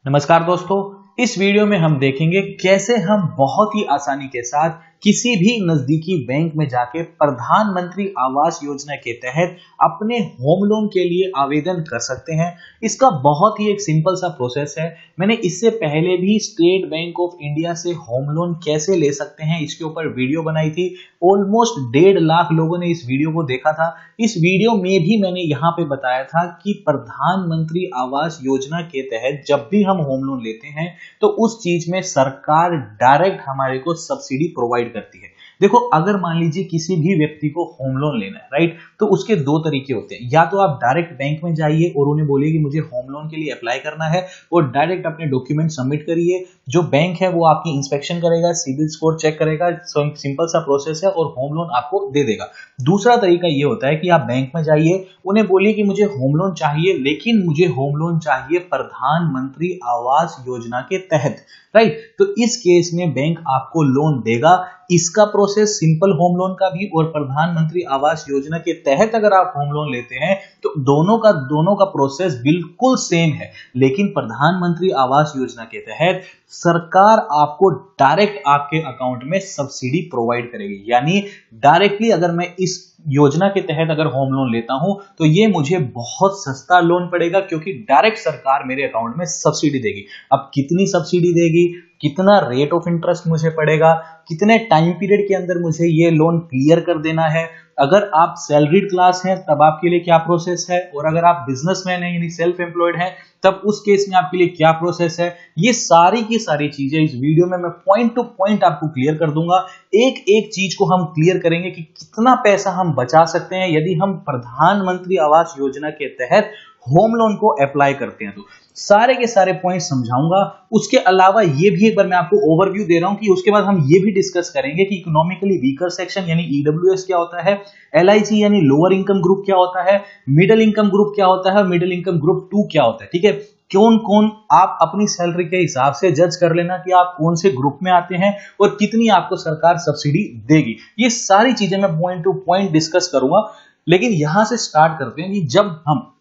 नमस्कार दोस्तों, इस वीडियो में हम देखेंगे कैसे हम बहुत ही आसानी के साथ किसी भी नजदीकी बैंक में जाके प्रधानमंत्री आवास योजना के तहत अपने होम लोन के लिए आवेदन कर सकते हैं। इसका बहुत ही एक सिंपल सा प्रोसेस है। मैंने इससे पहले भी स्टेट बैंक ऑफ इंडिया से होम लोन कैसे ले सकते हैं इसके ऊपर वीडियो बनाई थी। ऑलमोस्ट 1.5 लाख लोगों ने इस वीडियो को देखा था। इस वीडियो में भी मैंने यहाँ पे बताया था कि प्रधानमंत्री आवास योजना के तहत जब भी हम होम लोन लेते हैं तो उस चीज में सरकार डायरेक्ट हमारे को सब्सिडी प्रोवाइड करती है। देखो, अगर मान लीजिए किसी भी व्यक्ति को होम लोन लेना है, राइट, तो उसके दो तरीके होते हैं। या तो आप डायरेक्ट बैंक में जाइए और उन्हें बोलिए कि मुझे होम लोन के लिए अप्लाई करना है और डायरेक्ट अपने डॉक्यूमेंट सबमिट करिए। जो बैंक है वो आपकी इंस्पेक्शन करेगा, सिविल स्कोर चेक करेगा, सिंपल सा प्रोसेस है और होम लोन आपको दे देगा। दूसरा तरीका ये होता है कि आप बैंक में जाइए, उन्हें बोलिए कि मुझे होम लोन चाहिए, लेकिन मुझे होम लोन चाहिए प्रधानमंत्री आवास योजना के तहत, राइट। तो इस केस में बैंक आपको लोन देगा। इसका प्रोसेस सिंपल होम लोन का भी और प्रधानमंत्री आवास योजना के तहत अगर आप होम लोन लेते हैं तो दोनों का प्रोसेस बिल्कुल सेम है। लेकिन प्रधानमंत्री आवास योजना के तहत सरकार आपको डायरेक्ट आपके अकाउंट में सब्सिडी प्रोवाइड करेगी। यानी डायरेक्टली अगर मैं इस योजना के तहत अगर होम लोन लेता हूं तो ये मुझे बहुत सस्ता लोन पड़ेगा, क्योंकि डायरेक्ट सरकार मेरे अकाउंट में सब्सिडी देगी। अब कितनी सब्सिडी देगी, कितना रेट ऑफ इंटरेस्ट मुझे पड़ेगा, कितने टाइम पीरियड के अंदर मुझे ये लोन क्लियर कर देना है, अगर आप सैलरीड क्लास हैं तब आपके लिए क्या प्रोसेस है, और अगर आप बिजनेसमैन हैं यानी सेल्फ एम्प्लॉयड हैं तब उस केस में आपके लिए क्या प्रोसेस है, ये सारी की सारी चीजें इस वीडियो में मैं पॉइंट टू पॉइंट आपको क्लियर कर दूंगा। एक एक चीज को हम क्लियर करेंगे कि कितना पैसा हम बचा सकते हैं यदि हम प्रधानमंत्री आवास योजना के तहत होम लोन को अप्लाई करते हैं। तो सारे के सारे पॉइंट समझाऊंगा। उसके अलावा ये भी एक बार मैं आपको ओवरव्यू दे रहा हूं कि उसके बाद हम ये भी डिस्कस करेंगे कि इकोनॉमिकली वीकर सेक्शन यानी ईडब्ल्यूएस क्या होता है, एलआईसी यानी लोअर इनकम ग्रुप क्या होता है, मिडिल इनकम ग्रुप क्या होता है और मिडिल इनकम ग्रुप 2 क्या होता है। ठीक है, कौन कौन आप अपनी सैलरी के हिसाब से जज कर लेना कि आप कौन से ग्रुप में आते हैं और कितनी आपको सरकार सब्सिडी देगी। ये सारी चीजें मैं पॉइंट टू पॉइंट डिस्कस करूंगा। लेकिन यहां से स्टार्ट करते हैं कि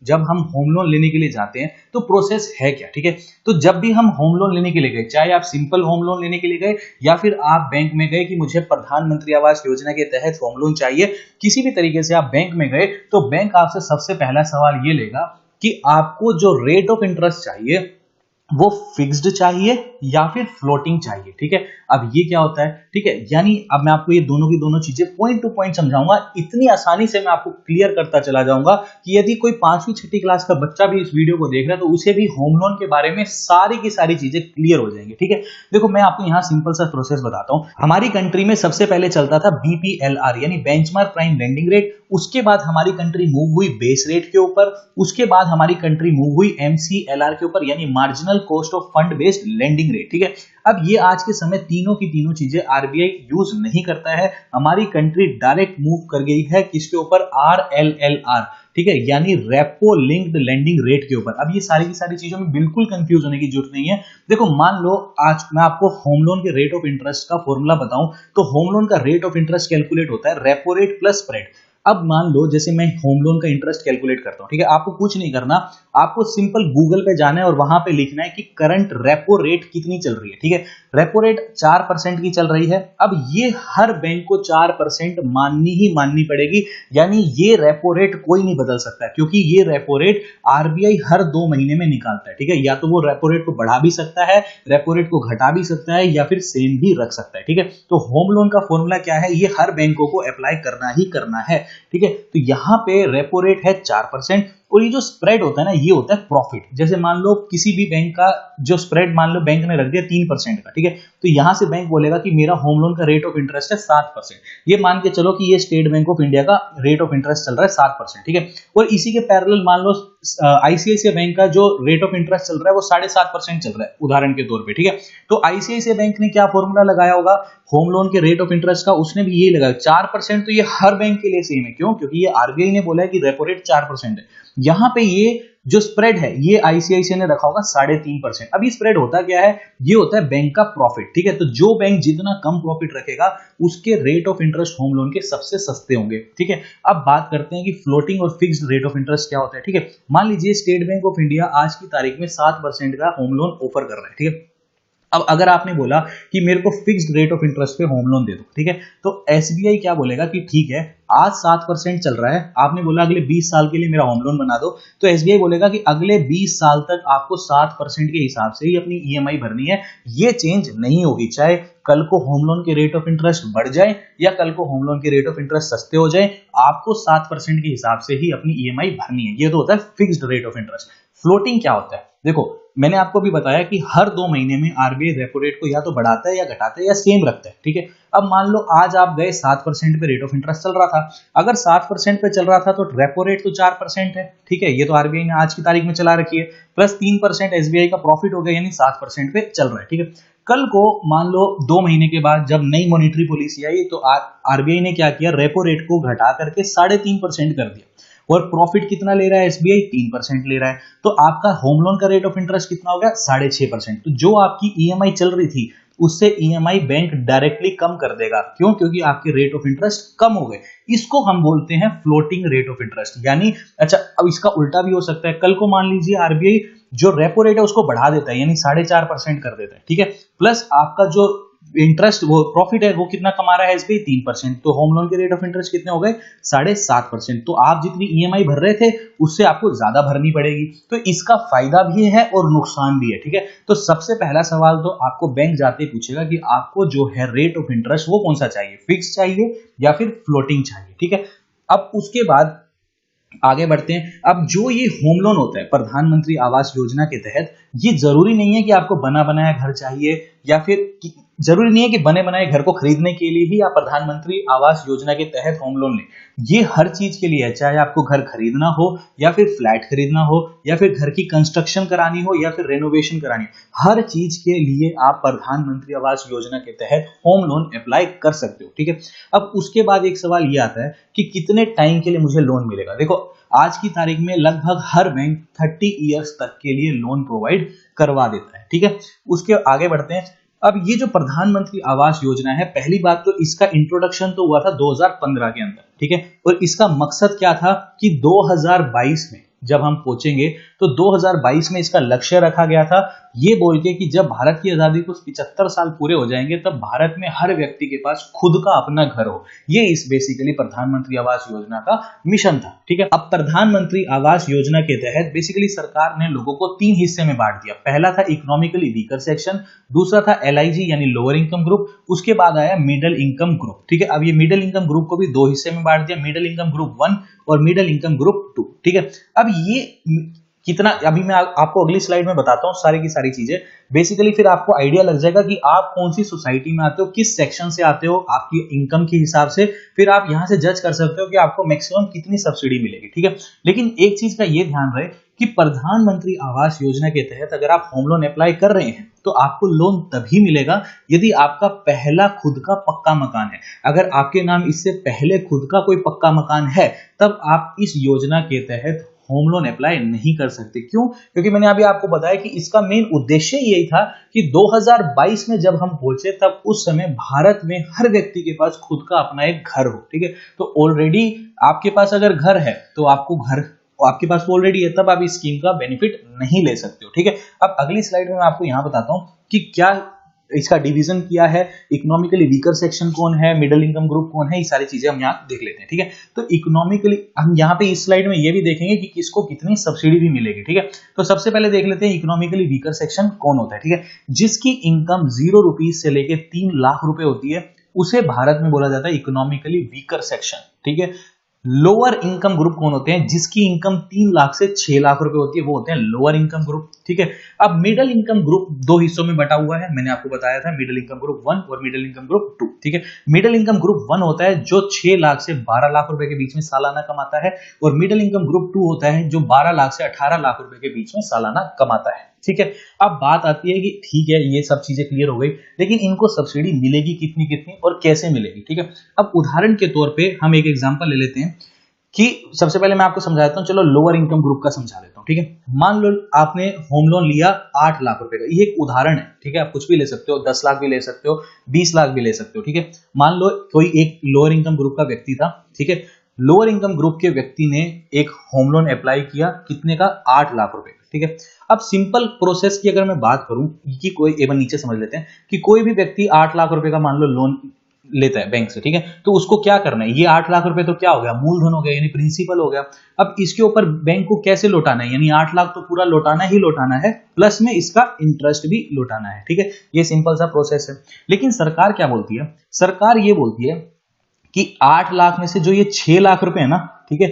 जब हम होम लोन लेने के लिए जाते हैं तो प्रोसेस है क्या। ठीक है, तो जब भी हम होम लोन लेने के लिए गए, चाहे आप सिंपल होम लोन लेने के लिए गए या फिर आप बैंक में गए कि मुझे प्रधानमंत्री आवास योजना के तहत होम लोन चाहिए, किसी भी तरीके से आप बैंक में गए तो बैंक आपसे सबसे पहला सवाल ये लेगा कि आपको जो रेट ऑफ इंटरेस्ट चाहिए वो फिक्स्ड चाहिए या फिर फ्लोटिंग चाहिए। ठीक है, अब ये क्या होता है, ठीक है, यानी अब मैं आपको ये दोनों की दोनों चीजें पॉइंट टू पॉइंट समझाऊंगा। इतनी आसानी से मैं आपको क्लियर करता चला जाऊंगा कि यदि कोई 5वीं 6ठी क्लास का बच्चा भी इस वीडियो को देख रहा है तो उसे भी होम लोन के बारे में सारी की सारी चीजें क्लियर हो जाएंगी। ठीक है, देखो मैं आपको यहाँ सिंपल सा प्रोसेस बताता हूँ। हमारी कंट्री में सबसे पहले चलता था BPLR यानी बेंचमार्क प्राइम लेंडिंग रेट। उसके बाद हमारी कंट्री मूव हुई बेस रेट के ऊपर। उसके बाद हमारी कंट्री मूव हुई MCLR के ऊपर यानी marginal cost of fund based lending rate. ठीक है, अब ये आज के समय तीनों की तीनों चीजें RBI यूज नहीं करता है। हमारी कंट्री डायरेक्ट मूव कर गई है किसके ऊपर, RLLR। ठीक है, यानी रेपो लिंक्ड लेंडिंग रेट के ऊपर। अब ये सारी की सारी चीजों में बिल्कुल कंफ्यूज होने की जरूरत नहीं है। देखो, मान लो आज मैं आपको होम लोन के रेट ऑफ इंटरेस्ट का फॉर्मूला बताऊं तो होम लोन का रेट ऑफ इंटरेस्ट कैलकुलेट होता है रेपो रेट प्लस स्प्रेड। अब मान लो जैसे मैं होम लोन का इंटरेस्ट कैलकुलेट करता हूं, ठीक है, आपको कुछ नहीं करना, आपको सिंपल गूगल पे जाना है और वहां पे लिखना है कि करंट रेपो रेट कितनी चल रही है। ठीक है, रेपो रेट 4% की चल रही है। अब ये हर बैंक को 4% माननी ही माननी पड़ेगी, यानी ये रेपो रेट कोई नहीं बदल सकता है, क्योंकि ये रेपो रेट RBI हर 2 महीने में निकालता है। ठीक है, या तो वो रेपो रेट को बढ़ा भी सकता है, रेपो रेट को घटा भी सकता है या फिर सेम भी रख सकता है। ठीक है, तो होम लोन का फॉर्मूला क्या है, ये हर बैंकों को अप्लाई करना ही करना है। ठीक है, तो यहां पे रेपो रेट है 4% और ये जो स्प्रेड होता है ना, ये होता है प्रॉफिट। जैसे मान लो किसी भी बैंक का जो स्प्रेड मान लो बैंक ने रख दिया 3% का, ठीक है, तो यहां से बैंक बोलेगा कि मेरा होम लोन का रेट ऑफ इंटरेस्ट है 7%। ये मान के चलो कि ये स्टेट बैंक ऑफ इंडिया का रेट ऑफ इंटरेस्ट चल रहा है 7%। ठीक है, और इसी के पैरेलल मान लो ICICI बैंक का जो रेट ऑफ इंटरेस्ट चल रहा है वो 7.5% चल रहा है उदाहरण के तौर पे। ठीक है, तो ICICI बैंक ने क्या फॉर्मूला लगाया होगा होम लोन के रेट ऑफ इंटरेस्ट का, उसने भी यही लगाया 4%। तो ये हर बैंक के लिए सेम है। क्यों? क्योंकि ये RBI ने बोला है कि रेपो रेट 4% है। यहां पे ये जो स्प्रेड है ये आईसीआईसीआई ने रखा होगा 3.5%। अभी स्प्रेड होता क्या है, ये होता है बैंक का प्रॉफिट, ठीक है। तो जो बैंक जितना कम प्रॉफिट रखेगा उसके rate of interest home loan के सबसे सस्ते होंगे, ठीक है। अब बात करते हैं कि फ्लोटिंग और फिक्स्ड रेट ऑफ इंटरेस्ट क्या होता है, ठीक है। मान लीजिए स्टेट बैंक ऑफ इंडिया आज की तारीख में 7% का होम लोन ऑफर कर रहा है, ठीक है। अब अगर आपने बोला कि मेरे को फिक्स्ड रेट ऑफ इंटरेस्ट पे होम लोन दे दो, ठीक है, तो एसबीआई क्या बोलेगा कि ठीक है आज 7% चल रहा है, आपने बोला अगले 20 साल के लिए मेरा होम लोन बना दो, तो एसबीआई बोलेगा कि अगले 20 साल तक आपको 7% के हिसाब से ही अपनी ईएमआई भरनी है, ये चेंज नहीं होगी, चाहे कल को होम लोन के रेट ऑफ इंटरेस्ट बढ़ जाए या कल को होम लोन के रेट ऑफ इंटरेस्ट सस्ते हो जाए, आपको 7% के हिसाब से ही अपनी ईएमआई भरनी है। ये तो होता है fixed rate of interest. Floating क्या होता है, देखो मैंने आपको भी बताया कि हर 2 महीने में आरबीआई रेपो रेट को या तो बढ़ाता है या घटाता है या सेम रखता है, ठीक है। अब मान लो आज आप गए 7% पे रेट ऑफ इंटरेस्ट चल रहा था, अगर 7% पे चल रहा था तो रेपो रेट तो 4% है, ठीक है, ये तो आरबीआई ने आज की तारीख में चला रखी है, प्लस 3% एसबीआई का प्रॉफिट हो गया, यानी 7% पे चल रहा है, ठीक है। कल को मान लो 2 महीने के बाद जब नई मॉनिटरी पॉलिसी आई तो आरबीआई ने क्या किया, रेपो रेट को घटा करके 3.5% कर दिया, और प्रॉफिट कितना ले रहा है एसबीआई, 3% ले रहा है, तो आपका होम लोन का रेट ऑफ इंटरेस्ट कितना हो गया, 6.5%। तो जो आपकी ईएमआई चल रही थी उससे ईएमआई बैंक डायरेक्टली कम कर देगा, क्यों, क्योंकि आपके रेट ऑफ इंटरेस्ट कम हो गए। इसको हम बोलते हैं फ्लोटिंग रेट ऑफ इंटरेस्ट। यानी अच्छा, अब इसका उल्टा भी हो सकता है, कल को मान लीजिए आरबीआई जो रेपो रेट है उसको बढ़ा देता है, यानी 4.5% कर देता है, ठीक है, प्लस आपका जो इंटरेस्ट वो प्रॉफिट है वो कितना कमा रहा है एसबीआई, 3%, तो होम लोन के रेट ऑफ इंटरेस्ट कितने हो गए, 7.5%। तो आप जितनी ईएमआई भर रहे थे उससे आपको ज्यादा भरनी पड़ेगी। तो इसका फायदा भी है और नुकसान भी है, ठीक है। तो सबसे पहला सवाल तो आपको बैंक जाते ही पूछेगा कि आपको जो है रेट ऑफ इंटरेस्ट वो कौन सा चाहिए, फिक्स चाहिए या फिर फ्लोटिंग चाहिए, ठीक है। अब उसके बाद आगे बढ़ते हैं। अब जो ये होम लोन होता है प्रधानमंत्री आवास योजना के तहत, ये जरूरी नहीं है कि आपको बना बनाया घर चाहिए, या फिर जरूरी नहीं है कि बने बनाए घर को खरीदने के लिए ही आप प्रधानमंत्री आवास योजना के तहत होम लोन लें। ये हर चीज के लिए है, चाहे आपको घर खरीदना हो या फिर फ्लैट खरीदना हो या फिर घर की कंस्ट्रक्शन करानी हो या फिर रेनोवेशन करानी हो, हर चीज के लिए आप प्रधानमंत्री आवास योजना के तहत होम लोन अप्लाई कर सकते हो, ठीक है। अब उसके बाद एक सवाल ये आता है कि कितने टाइम के लिए मुझे लोन मिलेगा। देखो आज की तारीख में लगभग हर बैंक 30 इयर्स तक के लिए लोन प्रोवाइड करवा देता है, ठीक है। उसके आगे बढ़ते हैं। अब ये जो प्रधानमंत्री आवास योजना है, पहली बात तो इसका इंट्रोडक्शन तो हुआ था 2015 के अंदर, ठीक है, और इसका मकसद क्या था कि 2022 में जब हम पहुंचेंगे तो 2022 में इसका लक्ष्य रखा गया था, ये बोल के कि जब भारत की आजादी को 75 साल पूरे हो जाएंगे तब भारत में हर व्यक्ति के पास खुद का अपना घर हो। ये इस बेसिकली प्रधानमंत्री आवास योजना का मिशन था, ठीक है। अब प्रधानमंत्री आवास योजना के तहत बेसिकली सरकार ने लोगों को 3 हिस्से में बांट दिया। पहला था इकोनॉमिकली वीकर सेक्शन, दूसरा था एलआईजी यानी लोअर इनकम ग्रुप, उसके बाद आया मिडिल इनकम ग्रुप, ठीक है। अब ये मिडिल इनकम ग्रुप को भी 2 हिस्से में बांट दिया, मिडिल इनकम ग्रुप 1 और मिडिल इनकम ग्रुप 2, ठीक है। अब ये कितना, अभी मैं आपको अगली स्लाइड में बताता हूं सारी की सारी चीजें, बेसिकली फिर आपको आइडिया लग जाएगा कि आप कौन सी सोसाइटी में आते हो, किस सेक्शन से आते हो, आपकी इनकम के हिसाब से फिर आप यहां से जज कर सकते हो कि आपको मैक्सिमम कितनी सब्सिडी मिलेगी, ठीक है। लेकिन एक चीज का ये ध्यान रहे कि प्रधानमंत्री आवास योजना के तहत अगर आप होम लोन अप्लाई कर रहे हैं तो आपको लोन तभी मिलेगा यदि आपका पहला खुद का पक्का मकान है। अगर आपके नाम इससे पहले खुद का कोई पक्का मकान है तब आप इस योजना के तहत होम लोन अप्लाई नहीं कर सकते। क्यों? क्योंकि मैंने अभी आपको बताया कि इसका मेन उद्देश्य यही था कि 2022 में जब हम पहुंचे तब उस समय भारत में हर व्यक्ति के पास खुद का अपना एक घर हो, ठीक है। तो ऑलरेडी आपके पास अगर घर है तो आपके पास ऑलरेडी है, तब आप इस स्कीम का बेनिफिट नहीं ले सकते हो, ठीक है। अब अगली स्लाइड में मैं आपको यहां बताता हूं कि क्या इसका डिवीजन किया है, इकोनॉमिकली वीकर सेक्शन कौन है, मिडिल इनकम ग्रुप कौन है, ये सारी चीजें हम यहाँ देख लेते हैं, ठीक है। तो इकोनॉमिकली हम यहाँ पे इस स्लाइड में ये भी देखेंगे कि किसको कितनी सब्सिडी भी मिलेगी, ठीक है। तो सबसे पहले देख लेते हैं इकोनॉमिकली वीकर सेक्शन कौन होता है, ठीक है। जिसकी इनकम 0 रुपीज से लेके 3 लाख रुपए होती है उसे भारत में बोला जाता है इकोनॉमिकली वीकर सेक्शन, ठीक है। लोअर इनकम ग्रुप कौन होते हैं? जिसकी इनकम 3 लाख से 6 लाख रुपए होती है वो होते हैं लोअर इनकम ग्रुप, ठीक है। अब मिडिल इनकम ग्रुप 2 हिस्सों में बटा हुआ है, मैंने आपको बताया था मिडिल इनकम ग्रुप 1 और मिडिल इनकम ग्रुप 2, ठीक है। मिडिल इनकम ग्रुप 1 होता है जो 6 लाख से 12 लाख रुपए के बीच में सालाना कमाता है, और मिडिल इनकम ग्रुप 2 होता है जो 12 लाख से 18 लाख रुपए के बीच में सालाना कमाता है, ठीक है। अब बात आती है कि ठीक है ये सब चीजें क्लियर हो गई, लेकिन इनको सब्सिडी मिलेगी कितनी कितनी और कैसे मिलेगी, ठीक है। अब उदाहरण के तौर पे हम एक एग्जांपल ले लेते हैं कि सबसे पहले मैं आपको समझा देता हूँ, चलो लोअर इनकम ग्रुप का समझा देता हूँ, ठीक है। मान लो आपने होम लोन लिया 8 लाख रुपए का, ये एक उदाहरण है, ठीक है। आप कुछ भी ले सकते हो, 10 लाख भी ले सकते हो, 20 लाख भी ले सकते हो, ठीक है। मान लो कोई एक लोअर इनकम ग्रुप का व्यक्ति था, ठीक है। लोअर इनकम ग्रुप के व्यक्ति ने एक होम लोन अप्लाई किया, कितने का, 8 लाख रुपए का, ठीक है। अब सिंपल प्रोसेस की अगर मैं बात करूं कि कोई एवं नीचे समझ लेते हैं कि कोई भी व्यक्ति 8 लाख रुपए का मान लो लोन लेता है बैंक से, ठीक है। तो उसको क्या करना है, ये 8 लाख रुपए तो क्या हो गया, मूलधन हो गया, यानी प्रिंसिपल हो गया। अब इसके ऊपर बैंक को कैसे लौटाना है, यानी 8 लाख तो पूरा लौटाना ही लौटाना है, प्लस में इसका इंटरेस्ट भी लौटाना है, ठीक है। ये सिंपल सा प्रोसेस है। लेकिन सरकार क्या बोलती है, सरकार ये बोलती है कि 8 लाख में से जो ये 6 लाख रुपए है ना, ठीक है,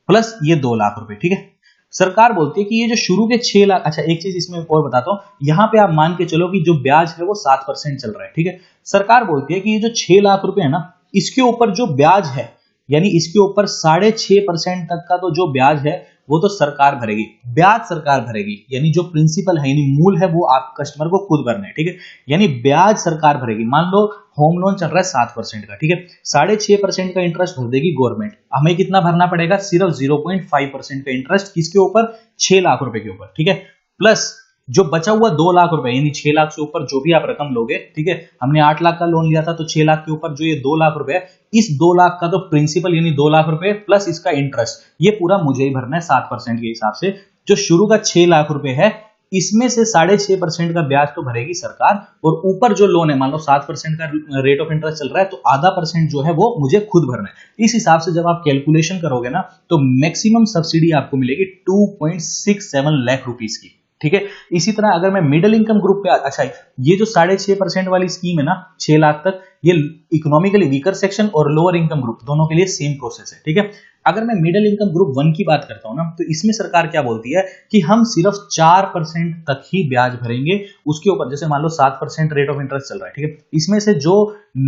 प्लस ये 2 लाख रुपए, ठीक है। सरकार बोलती है कि ये जो शुरू के 6 लाख, अच्छा एक चीज इसमें और बताता हूं, यहां पे आप मान के चलो कि जो ब्याज है वो 7% चल रहा है, ठीक है। सरकार बोलती है कि ये जो 6 लाख रुपए है ना, इसके ऊपर जो ब्याज है, यानी इसके ऊपर 6.5% तक का तो जो ब्याज है वो तो सरकार भरेगी, ब्याज सरकार भरेगी, यानी जो प्रिंसिपल है यानी मूल है वो आप कस्टमर को खुद भरना है, ठीक है। यानी ब्याज सरकार भरेगी। मान लो होम लोन चल रहा है 7% का, ठीक है, 6.5% का इंटरेस्ट भर देगी गवर्नमेंट। हमें कितना भरना पड़ेगा, सिर्फ 0.5% का इंटरेस्ट, किसके ऊपर, 6 लाख रुपए के ऊपर, ठीक है। प्लस जो बचा हुआ 2 लाख रुपए, यानी 6 लाख से ऊपर जो भी आप रकम लोगे, ठीक है। हमने 8 लाख का लोन लिया था, तो 6 लाख के ऊपर जो ये 2 लाख रुपए है, इस 2 लाख का तो प्रिंसिपल यानी 2 लाख रुपए प्लस इसका इंटरेस्ट, ये पूरा मुझे ही भरना है 7% के हिसाब से। जो शुरू का 6 लाख रुपए है, इसमें से 6.5% का ब्याज तो भरेगी सरकार, और ऊपर जो लोन है, मान लो 7% का रेट ऑफ इंटरेस्ट चल रहा है, तो आधा परसेंट जो है वो मुझे खुद भरना है। इस हिसाब से जब आप कैलकुलेशन करोगे ना, तो मैक्सिमम सब्सिडी आपको मिलेगी 2.67 लाख रुपीस की, ठीक है। इसी तरह अगर मैं मिडिल इनकम ग्रुप पे, अच्छा ये जो 6.5% वाली स्कीम है ना, 6 लाख तक, ये इकोनॉमिकली वीकर सेक्शन और लोअर इनकम ग्रुप दोनों के लिए सेम प्रोसेस है, ठीक है। अगर मैं मिडिल इनकम ग्रुप 1 की बात करता हूं ना, तो इसमें सरकार क्या बोलती है कि हम सिर्फ 4% तक ही ब्याज भरेंगे उसके ऊपर। जैसे मान लो 7% रेट ऑफ इंटरेस्ट चल रहा है, ठीक है, इसमें से जो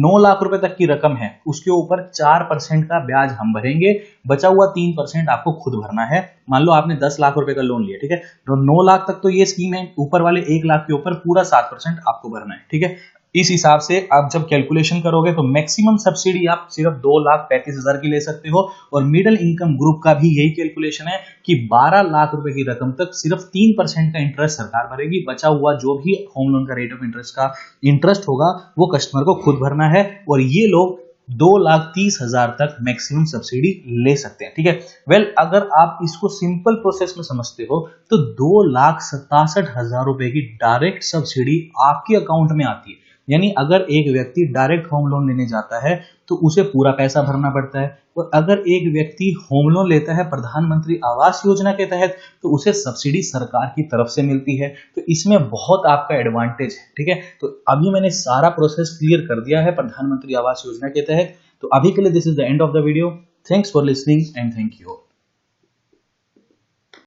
9 लाख रुपए तक की रकम है उसके ऊपर 4% का ब्याज हम भरेंगे, बचा हुआ 3% आपको खुद भरना है। मान लो आपने 10 लाख रुपए का लोन लिया, ठीक है, तो 9 लाख तक तो ये स्कीम है, ऊपर वाले 1 लाख के ऊपर पूरा 7% आपको भरना है, ठीक है। इस हिसाब से आप जब कैलकुलेशन करोगे तो मैक्सिमम सब्सिडी आप सिर्फ 2,35,000 की ले सकते हो। और मिडिल इनकम ग्रुप का भी यही कैलकुलेशन है कि 12 लाख रुपए की रकम तक सिर्फ 3% का इंटरेस्ट सरकार भरेगी, बचा हुआ जो भी होम लोन का रेट ऑफ इंटरेस्ट का इंटरेस्ट होगा वो कस्टमर को खुद भरना है। और ये लोग 2,30,000 तक मैक्सिमम सब्सिडी ले सकते हैं, ठीक है। वेल, अगर आप इसको सिंपल प्रोसेस में समझते हो तो 2,67,000 रुपए की डायरेक्ट सब्सिडी आपके अकाउंट में आती है। यानी अगर एक व्यक्ति डायरेक्ट होम लोन लेने जाता है तो उसे पूरा पैसा भरना पड़ता है, और अगर एक व्यक्ति होम लोन लेता है प्रधानमंत्री आवास योजना के तहत तो उसे सब्सिडी सरकार की तरफ से मिलती है। तो इसमें बहुत आपका एडवांटेज है, ठीक है। तो अभी मैंने सारा प्रोसेस क्लियर कर दिया है प्रधानमंत्री आवास योजना के तहत। तो अभी के लिए this is the end of the video. Thanks for listening and thank you.